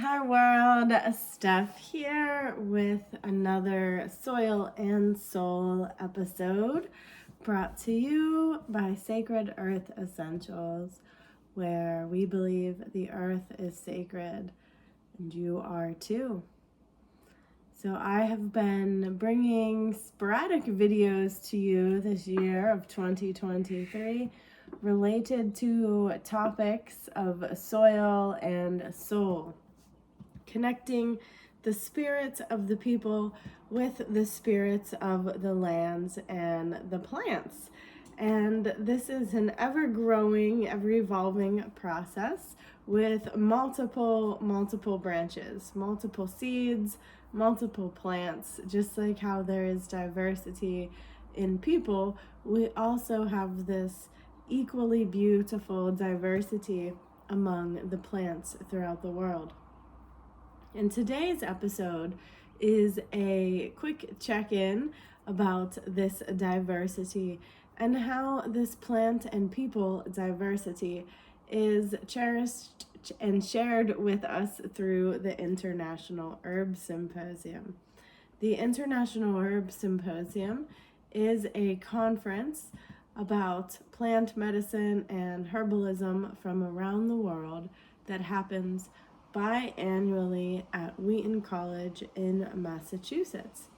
Hi world, Steph here with another Soil and Soul episode brought to you by Sacred Earth Essentials, where we believe the earth is sacred and you are too. So I have been bringing sporadic videos to you this year of 2023 related to topics of soil and soul, connecting the spirits of the people with the spirits of the lands and the plants. And this is an ever-growing, ever-evolving process with multiple branches, multiple seeds, multiple plants. Just like how there is diversity in people, we also have this equally beautiful diversity among the plants throughout the world. And today's episode is a quick check-in about this diversity and how this plant and people diversity is cherished and shared with us through the International Herb Symposium. The International Herb Symposium is a conference about plant medicine and herbalism from around the world that happens biannually at Wheaton College in Massachusetts.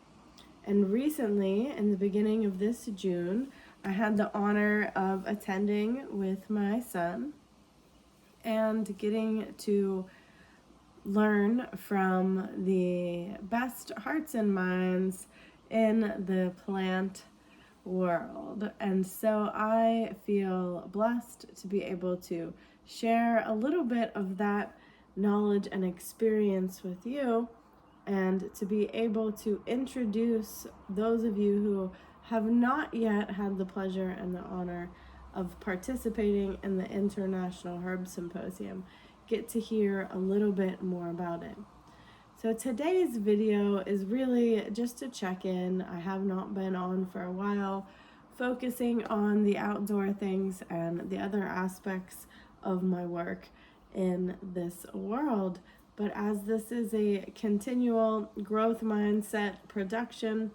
And recently, in the beginning of this June, I had the honor of attending with my son and getting to learn from the best hearts and minds in the plant world. And so I feel blessed to be able to share a little bit of that knowledge and experience with you, and to be able to introduce those of you who have not yet had the pleasure and the honor of participating in the International Herb Symposium, get to hear a little bit more about it. So today's video is really just a check-in. I have not been on for a while, focusing on the outdoor things and the other aspects of my work in this world. But as this is a continual growth mindset production,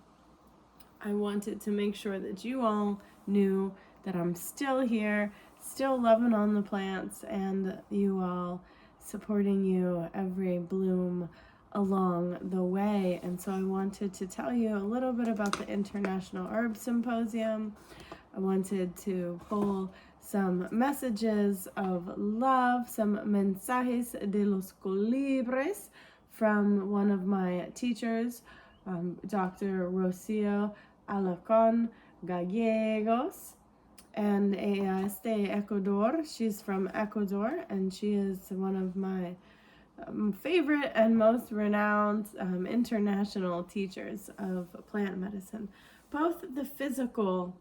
I wanted to make sure that you all knew that I'm still here, still loving on the plants, and you all supporting you every bloom along the way. And so I wanted to tell you a little bit about the International Herb Symposium. I wanted to pull some messages of love, some mensajes de los colibres from one of my teachers, Dr. Rocio Alacon Gallegos. And ella es de Ecuador. She's from Ecuador, and she is one of my favorite and most renowned international teachers of plant medicine. Both the physical,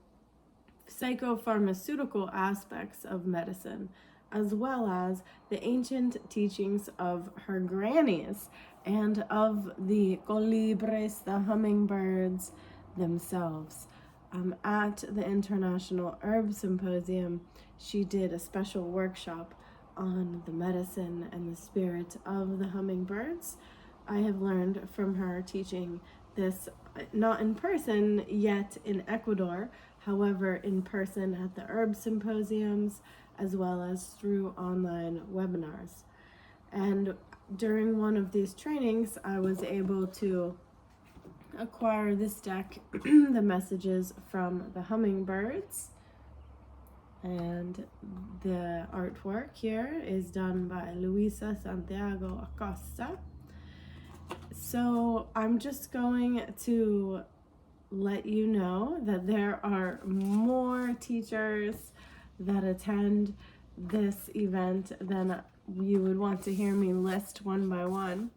psychopharmaceutical aspects of medicine, as well as the ancient teachings of her grannies and of the colibres, the hummingbirds themselves. At the International Herb Symposium, she did a special workshop on the medicine and the spirit of the hummingbirds. I have learned from her teaching this, not in person yet in Ecuador, however in person at the herb symposiums, as well as through online webinars. And during one of these trainings, I was able to acquire this deck, the messages from the hummingbirds. And the artwork here is done by Luisa Santiago Acosta. So I'm just going to let you know that there are more teachers that attend this event than you would want to hear me list one by one.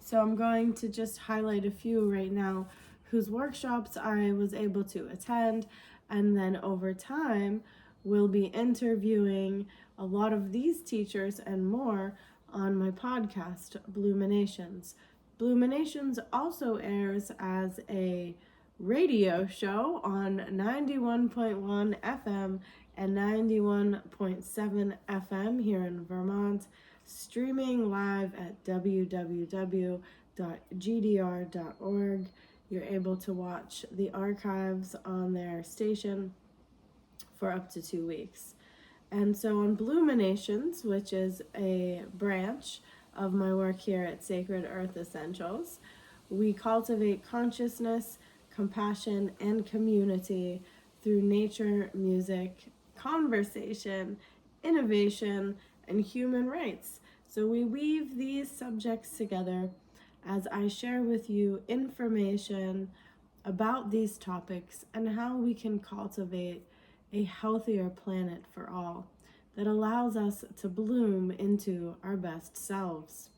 So I'm going to just highlight a few right now whose workshops I was able to attend, and then over time we'll be interviewing a lot of these teachers and more on my podcast, Bloominations. Bloominations also airs as a radio show on 91.1 FM and 91.7 FM here in Vermont, streaming live at www.gdr.org. You're able to watch the archives on their station for up to 2 weeks. And so on Bluminations, which is a branch of my work here at Sacred Earth Essentials, we cultivate consciousness, compassion, and community through nature, music, conversation, innovation, and human rights. So we weave these subjects together as I share with you information about these topics and how we can cultivate a healthier planet for all that allows us to bloom into our best selves.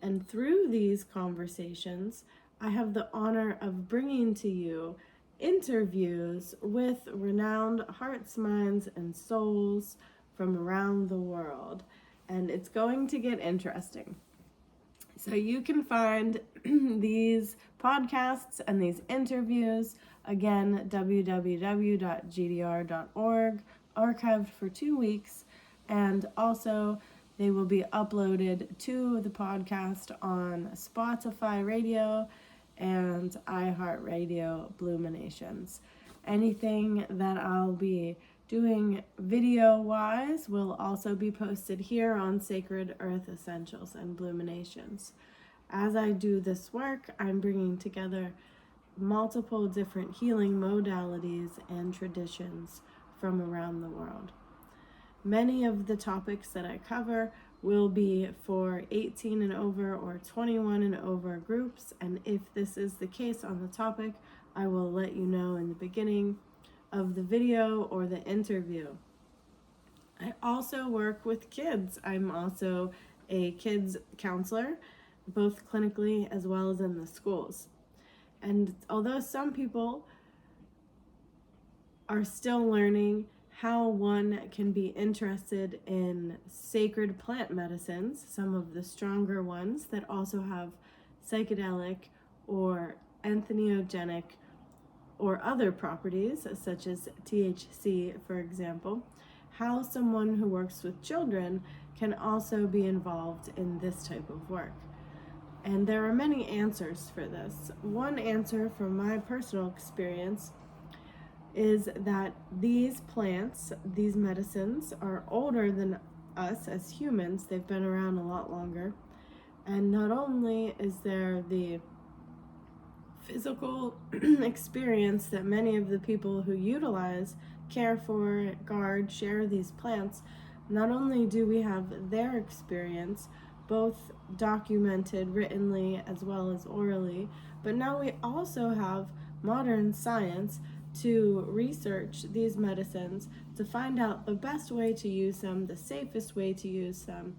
And through these conversations, I have the honor of bringing to you interviews with renowned hearts, minds, and souls from around the world. And it's going to get interesting. So you can find these podcasts and these interviews, again, www.gdr.org, archived for 2 weeks, and also they will be uploaded to the podcast on Spotify Radio and iHeartRadio Bluminations. Anything that I'll be doing video-wise will also be posted here on Sacred Earth Essentials and Bluminations. As I do this work, I'm bringing together multiple different healing modalities and traditions from around the world. Many of the topics that I cover will be for 18 and over or 21 and over groups, and if this is the case on the topic, I will let you know in the beginning of the video or the interview. I also work with kids. I'm also a kids counselor, both clinically as well as in the schools. And although some people are still learning how one can be interested in sacred plant medicines, some of the stronger ones that also have psychedelic or entheogenic or other properties, such as THC, for example, how someone who works with children can also be involved in this type of work. And there are many answers for this. One answer from my personal experience is that these plants, these medicines, are older than us as humans. They've been around a lot longer. And not only is there the physical experience that many of the people who utilize, care for, guard, share these plants, not only do we have their experience, both documented writtenly as well as orally, but now we also have modern science to research these medicines to find out the best way to use them, the safest way to use them,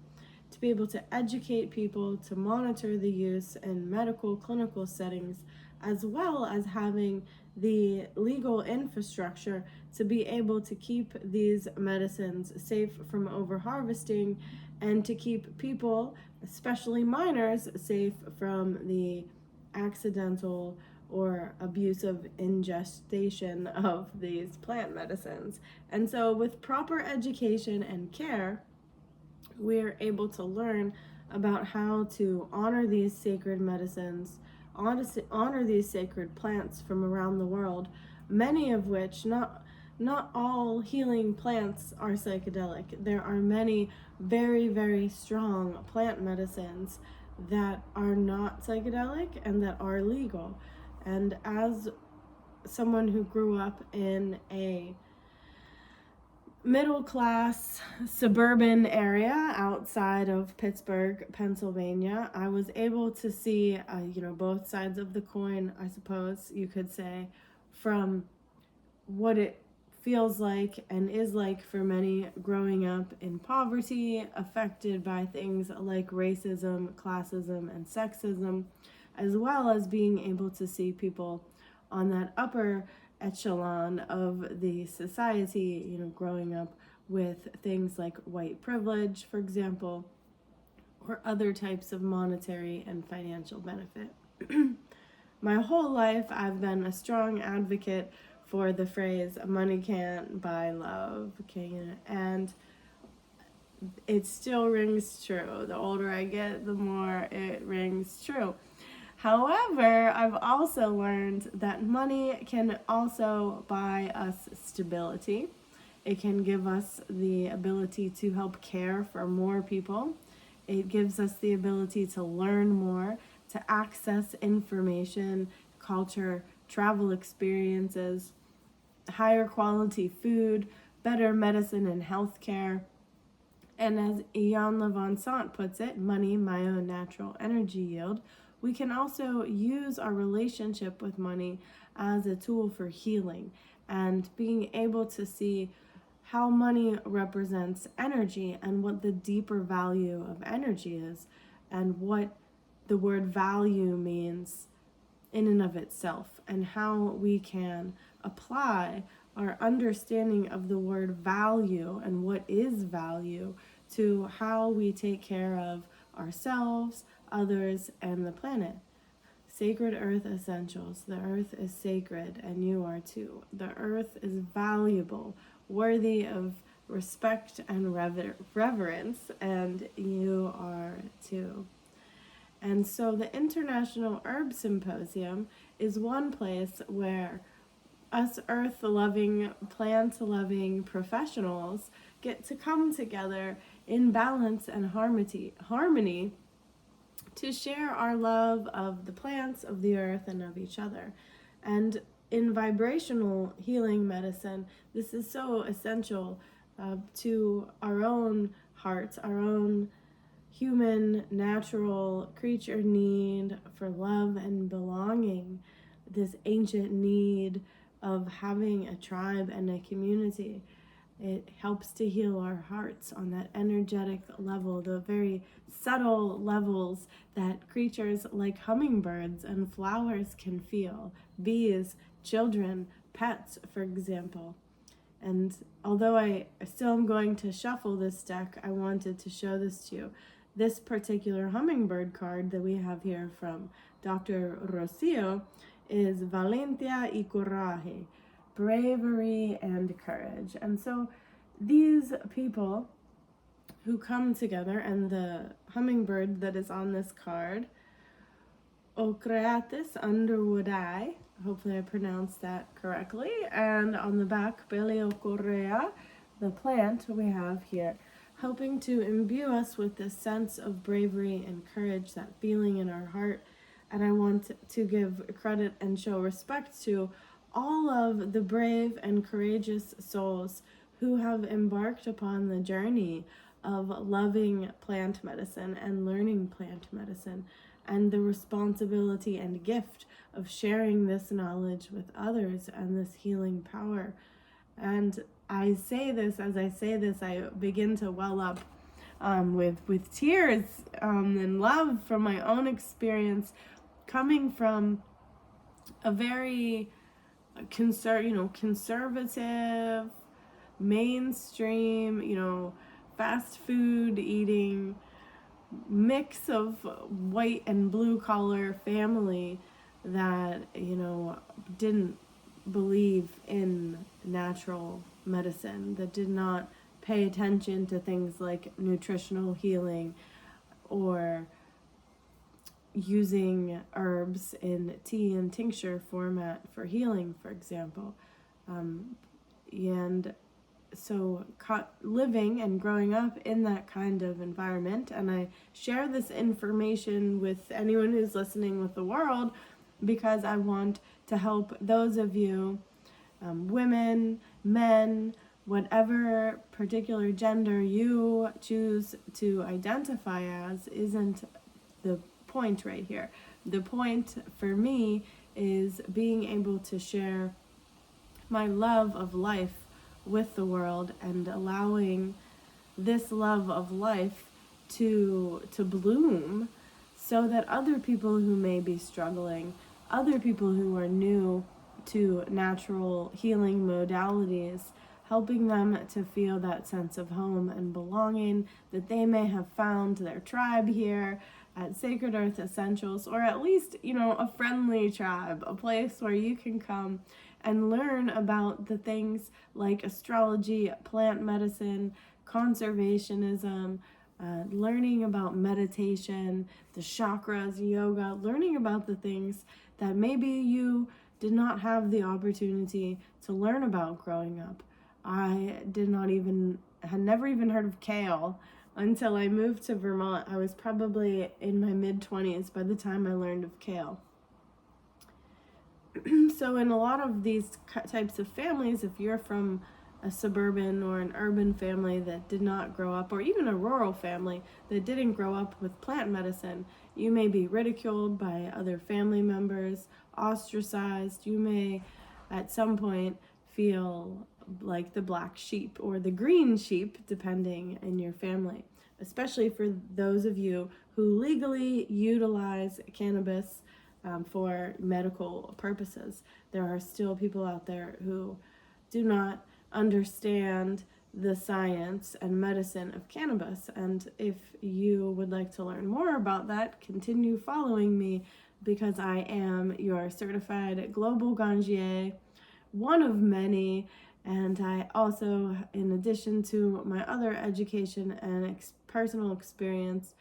to be able to educate people, to monitor the use in medical, clinical settings, as well as having the legal infrastructure to be able to keep these medicines safe from over-harvesting and to keep people, especially minors, safe from the accidental or abusive ingestion of these plant medicines. And so with proper education and care, we're able to learn about how to honor these sacred medicines, honor these sacred plants from around the world, many of which, not all healing plants are psychedelic. There are many very, very strong plant medicines that are not psychedelic and that are legal. And as someone who grew up in a middle-class suburban area outside of Pittsburgh, Pennsylvania, I was able to see, both sides of the coin, I suppose you could say, from what it feels like and is like for many growing up in poverty, affected by things like racism, classism, and sexism, as well as being able to see people on that upper echelon of the society, growing up with things like white privilege, for example, or other types of monetary and financial benefit. My whole life, I've been a strong advocate for the phrase, money can't buy love, and it still rings true. The older I get, the more it rings true. However, I've also learned that money can also buy us stability. It can give us the ability to help care for more people. It gives us the ability to learn more, to access information, culture, travel experiences, higher quality food, better medicine and healthcare. And as Ian Levensant puts it, money, my own natural energy yield, we can also use our relationship with money as a tool for healing and being able to see how money represents energy and what the deeper value of energy is and what the word value means in and of itself, and how we can apply our understanding of the word value and what is value to how we take care of ourselves, others, and the planet. Sacred Earth Essentials. The earth is sacred, and you are too. The earth is valuable, worthy of respect and reverence, and you are too. And so the International Herb Symposium is one place where us earth-loving, plant-loving professionals get to come together in balance and harmony to share our love of the plants, of the earth, and of each other. And in vibrational healing medicine, this is so essential to our own hearts, our own human, natural creature need for love and belonging, this ancient need of having a tribe and a community. It helps to heal our hearts on that energetic level, the very subtle levels that creatures like hummingbirds and flowers can feel, bees, children, pets, for example. And although I still am going to shuffle this deck, I wanted to show this to you. This particular hummingbird card that we have here from Dr. Rocio is Valentia y Coraje, bravery and courage. And so these people who come together, and the hummingbird that is on this card, Ocreatus underwoodi, hopefully I pronounced that correctly, and on the back, Beliocorrea, the plant we have here, helping to imbue us with this sense of bravery and courage, that feeling in our heart. And I want to give credit and show respect to all of the brave and courageous souls who have embarked upon the journey of loving plant medicine and learning plant medicine, and the responsibility and gift of sharing this knowledge with others and this healing power. And I say this, as I say this, I begin to well up with tears and love from my own experience, coming from a very conservative, mainstream, fast food eating, mix of white and blue collar family that, didn't believe in natural medicine, that did not pay attention to things like nutritional healing or using herbs in tea and tincture format for healing, for example. And so living and growing up in that kind of environment, and I share this information with anyone who's listening with the world because I want to help those of you, women, men, whatever particular gender you choose to identify as isn't the point right here. The point for me is being able to share my love of life with the world and allowing this love of life to bloom so that other people who may be struggling, other people who are new to natural healing modalities, helping them to feel that sense of home and belonging, that they may have found their tribe here at Sacred Earth Essentials, or at least, a friendly tribe, a place where you can come and learn about the things like astrology, plant medicine, conservationism, learning about meditation, the chakras, yoga, learning about the things that maybe you did not have the opportunity to learn about growing up. I had never even heard of kale until I moved to Vermont. I was probably in my mid-20s by the time I learned of kale. So in a lot of these types of families, if you're from a suburban or an urban family that did not grow up, or even a rural family that didn't grow up with plant medicine, you may be ridiculed by other family members, ostracized. You may at some point feel like the black sheep or the green sheep, depending in your family, especially for those of you who legally utilize cannabis for medical purposes. There are still people out there who do not understand the science and medicine of cannabis. And if you would like to learn more about that, continue following me, because I am your certified global ganjier, one of many. And I also, in addition to my other education and personal experience,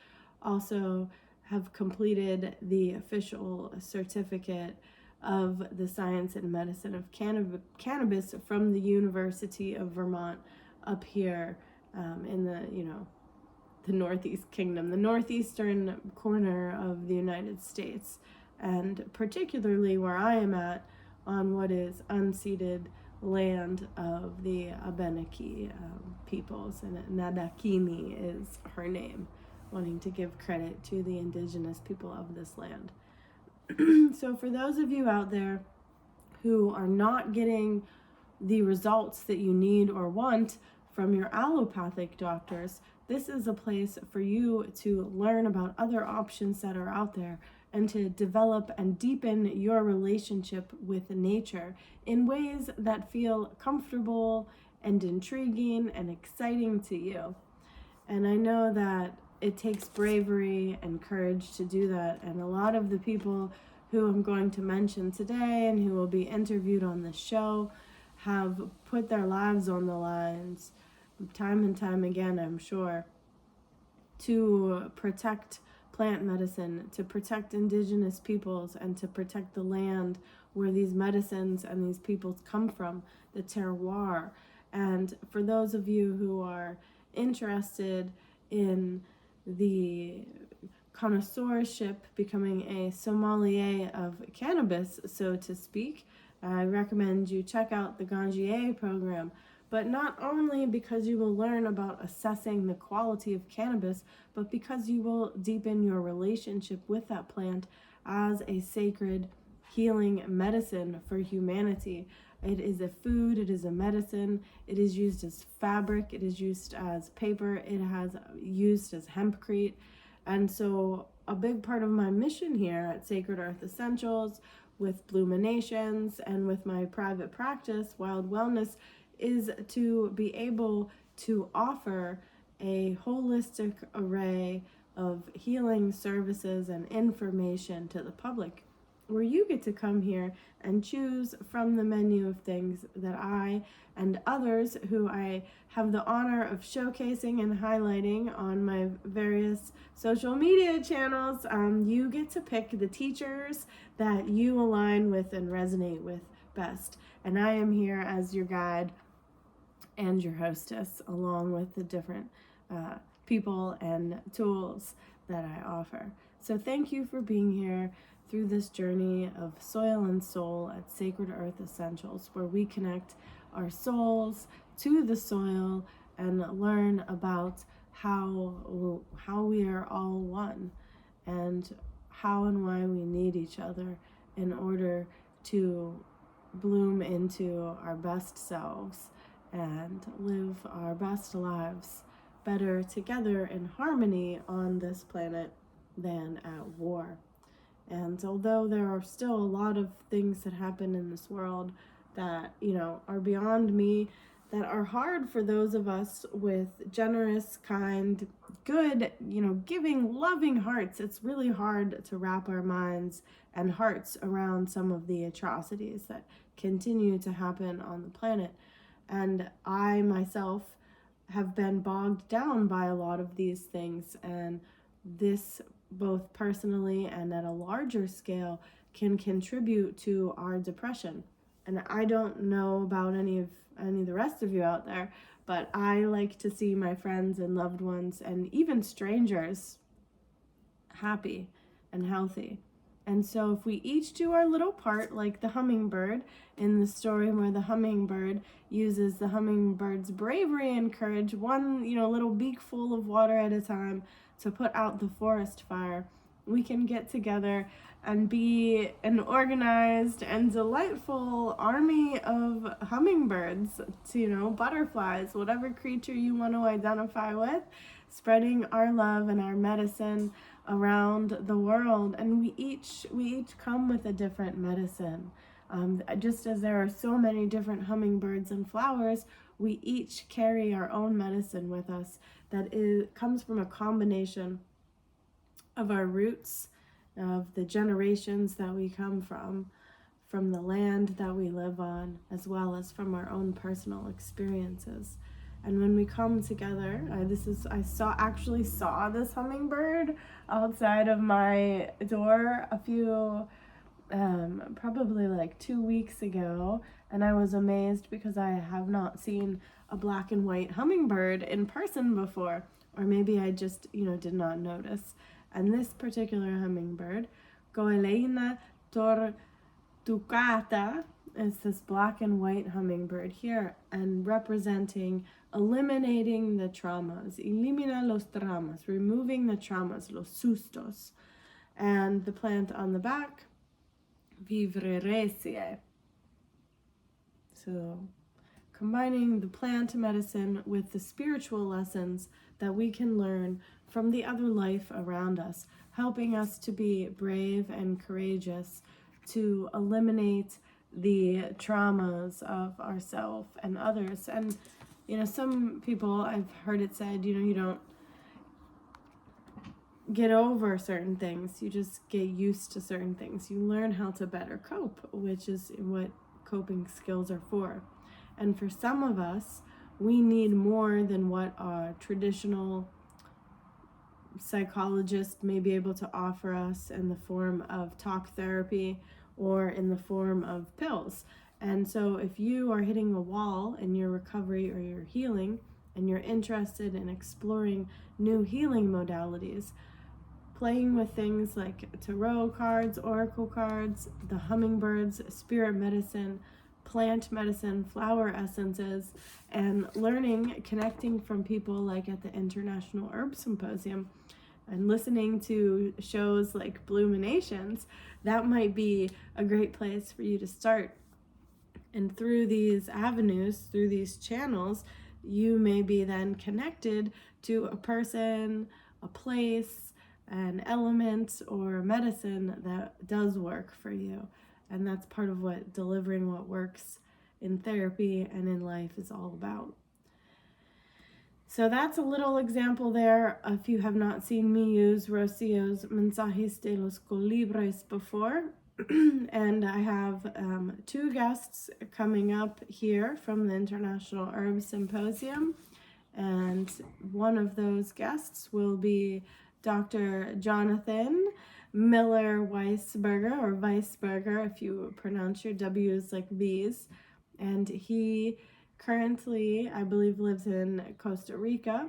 also have completed the official certificate of the science and medicine of cannabis from the University of Vermont up here in the Northeast Kingdom, the northeastern corner of the United States, and particularly where I am at on what is unceded land of the Abenaki peoples, and Nadakini is her name, wanting to give credit to the indigenous people of this land. So for those of you out there who are not getting the results that you need or want from your allopathic doctors, this is a place for you to learn about other options that are out there and to develop and deepen your relationship with nature in ways that feel comfortable and intriguing and exciting to you. And I know that it takes bravery and courage to do that. And a lot of the people who I'm going to mention today and who will be interviewed on the show have put their lives on the lines time and time again, I'm sure, to protect plant medicine, to protect indigenous peoples, and to protect the land where these medicines and these peoples come from, the terroir. And for those of you who are interested in the connoisseurship, becoming a sommelier of cannabis, so to speak, I recommend you check out the Ganjier program. But not only because you will learn about assessing the quality of cannabis, but because you will deepen your relationship with that plant as a sacred healing medicine for humanity. It is a food, it is a medicine, it is used as fabric, it is used as paper, it has used as hempcrete. And so a big part of my mission here at Sacred Earth Essentials, with Bluminations and with my private practice, Wild Wellness, is to be able to offer a holistic array of healing services and information to the public, where you get to come here and choose from the menu of things that I and others who I have the honor of showcasing and highlighting on my various social media channels. You get to pick the teachers that you align with and resonate with best. And I am here as your guide and your hostess, along with the different people and tools that I offer. So thank you for being here through this journey of soil and soul at Sacred Earth Essentials, where we connect our souls to the soil and learn about how we are all one, and how and why we need each other in order to bloom into our best selves and live our best lives better together in harmony on this planet than at war. And although there are still a lot of things that happen in this world that, are beyond me, that are hard for those of us with generous, kind, good, giving, loving hearts, it's really hard to wrap our minds and hearts around some of the atrocities that continue to happen on the planet. And I myself have been bogged down by a lot of these things, and this, both personally and at a larger scale, can contribute to our depression. And I don't know about any of the rest of you out there, but I like to see my friends and loved ones and even strangers happy and healthy. And so if we each do our little part, like the hummingbird in the story where the hummingbird uses the hummingbird's bravery and courage, one, little beakful of water at a time, to put out the forest fire, we can get together and be an organized and delightful army of hummingbirds, butterflies, whatever creature you want to identify with, spreading our love and our medicine around the world. And we each come with a different medicine. Just as there are so many different hummingbirds and flowers, we each carry our own medicine with us that comes from a combination of our roots, of the generations that we come from the land that we live on, as well as from our own personal experiences. And when we come together, I saw this hummingbird outside of my door a few, probably like 2 weeks ago, and I was amazed because I have not seen a black and white hummingbird in person before, or maybe I just, did not notice. And this particular hummingbird, Goeleina tortucata, is this black and white hummingbird here, and representing eliminating the traumas, elimina los traumas, removing the traumas, los sustos. And the plant on the back, vivrerecie. So combining the plant medicine with the spiritual lessons that we can learn from the other life around us, helping us to be brave and courageous, to eliminate the traumas of ourselves and others. And some people, I've heard it said, you don't get over certain things, you just get used to certain things. You learn how to better cope, which is what coping skills are for. And for some of us, we need more than what a traditional psychologist may be able to offer us in the form of talk therapy or in the form of pills. And so if you are hitting a wall in your recovery or your healing, and you're interested in exploring new healing modalities, playing with things like tarot cards, oracle cards, the hummingbirds, spirit medicine, plant medicine, flower essences, and learning, connecting from people like at the International Herb Symposium, and listening to shows like Bluminations, that might be a great place for you to start. And through these avenues, through these channels, you may be then connected to a person, a place, an element, or a medicine that does work for you. And that's part of what delivering what works in therapy and in life is all about. So that's a little example there. If you have not seen me use Rocio's Mensajes de los Colibres before, and I have 2 guests coming up here from the International Herb Symposium, and one of those guests will be Dr. Jonathan Miller-Weisberger, or Weisberger if you pronounce your W's like V's, and he currently, I believe, lives in Costa Rica,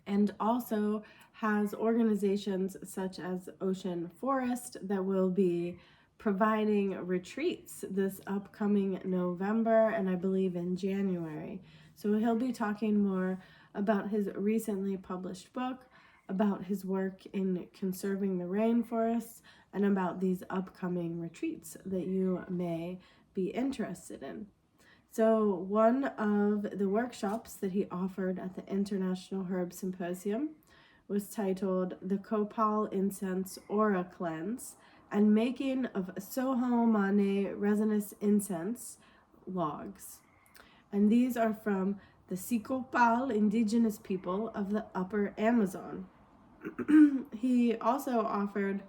and also has organizations such as Ocean Forest that will be providing retreats this upcoming November, and I believe in January. So he'll be talking more about his recently published book, about his work in conserving the rainforests, and about these upcoming retreats that you may be interested in. So one of the workshops that he offered at the International Herb Symposium was titled The Copal Incense Aura Cleanse and Making of Soho Mane Resinous Incense Logs. And these are from the Sicopal indigenous people of the Upper Amazon. He also offered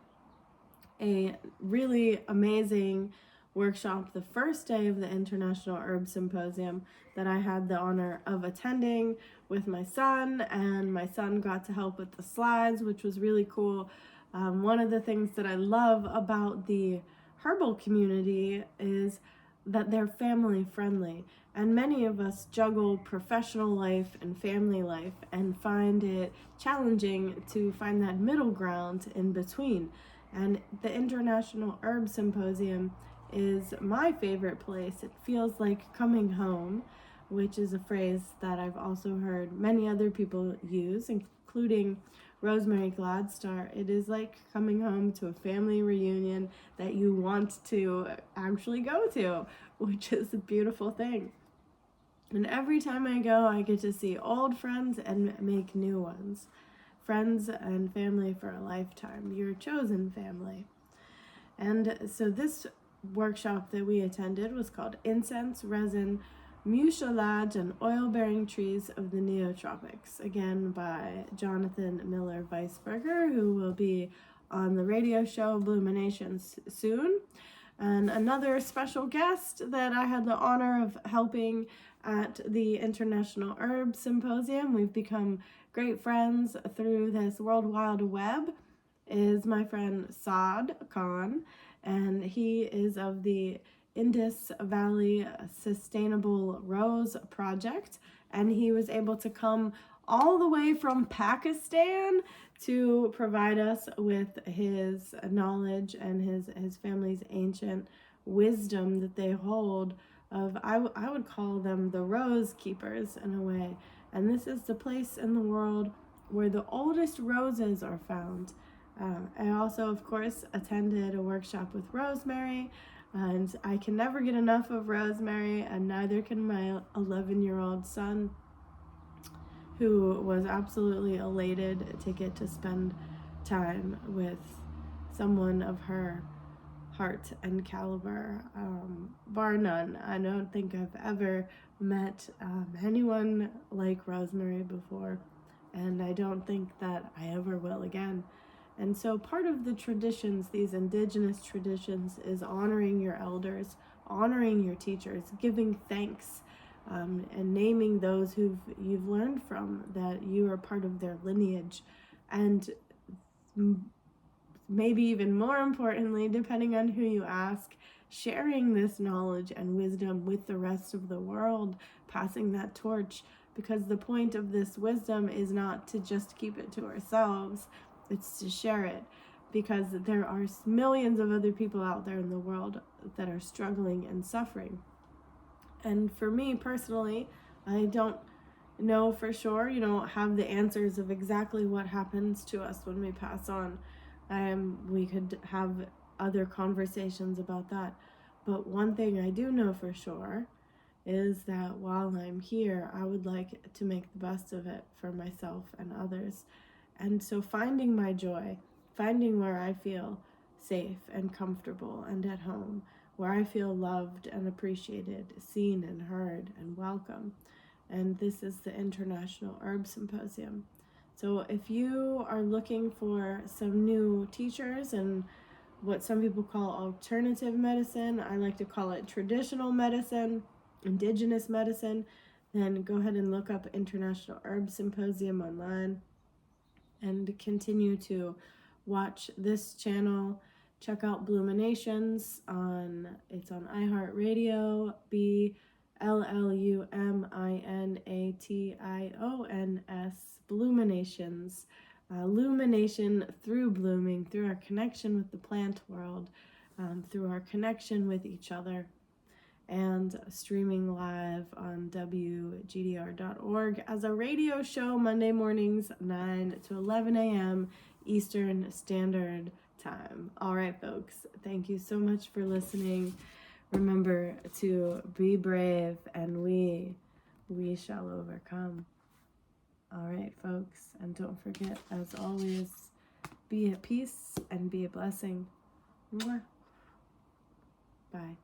a really amazing workshop the first day of the International Herb Symposium that I had the honor of attending with my son, and my son got to help with the slides, which was really cool. One of the things that I love about the herbal community is that they're family friendly, and many of us juggle professional life and family life and find it challenging to find that middle ground in between. And the International Herb Symposium is my favorite place. It feels like coming home, which is a phrase that I've also heard many other people use, including Rosemary Gladstar. It is like coming home to a family reunion that you want to actually go to, which is a beautiful thing. And every time I go, I get to see old friends and make new ones. Friends and family for a lifetime, your chosen family. And so this workshop that we attended was called Incense, Resin, Mucilage, and Oil-Bearing Trees of the Neotropics, again by Jonathan Miller Weisberger, who will be on the radio show Bluminations soon. And another special guest that I had the honor of helping at the International Herb Symposium, we've become great friends through this World Wide Web, is my friend Saad Khan, and he is of the Indus Valley Sustainable Rose Project, and he was able to come all the way from Pakistan to provide us with his knowledge and his family's ancient wisdom that they hold of, I would call them the rose keepers in a way. And this is the place in the world where the oldest roses are found. I also, of course, attended a workshop with Rosemary, and I can never get enough of Rosemary, and neither can my 11-year-old son, who was absolutely elated to get to spend time with someone of her heart and caliber, bar none. I don't think I've ever met anyone like Rosemary before, and I don't think that I ever will again. And so part of the traditions, these indigenous traditions, is honoring your elders, honoring your teachers, giving thanks, and naming those who you've learned from, that you are part of their lineage. And maybe even more importantly, depending on who you ask, sharing this knowledge and wisdom with the rest of the world, passing that torch, because the point of this wisdom is not to just keep it to ourselves, it's to share it, because there are millions of other people out there in the world that are struggling and suffering. And for me personally, I don't know for sure, have the answers of exactly what happens to us when we pass on. We could have other conversations about that. But one thing I do know for sure is that while I'm here, I would like to make the best of it for myself and others. And so finding my joy, finding where I feel safe and comfortable and at home, where I feel loved and appreciated, seen and heard and welcome. And this is the International Herb Symposium. So if you are looking for some new teachers and what some people call alternative medicine, I like to call it traditional medicine, indigenous medicine, then go ahead and look up International Herb Symposium online and continue to watch this channel. Check out Bluminations it's on iHeartRadio, BLLUMINATIONS, Bluminations, illumination through blooming, through our connection with the plant world, through our connection with each other, and streaming live on WGDR.org as a radio show Monday mornings, 9 to 11 a.m. Eastern Standard Time. All right, folks, thank you so much for listening. Remember to be brave, and we shall overcome. All right, folks, and don't forget, as always, be at peace and be a blessing. Mwah. Bye.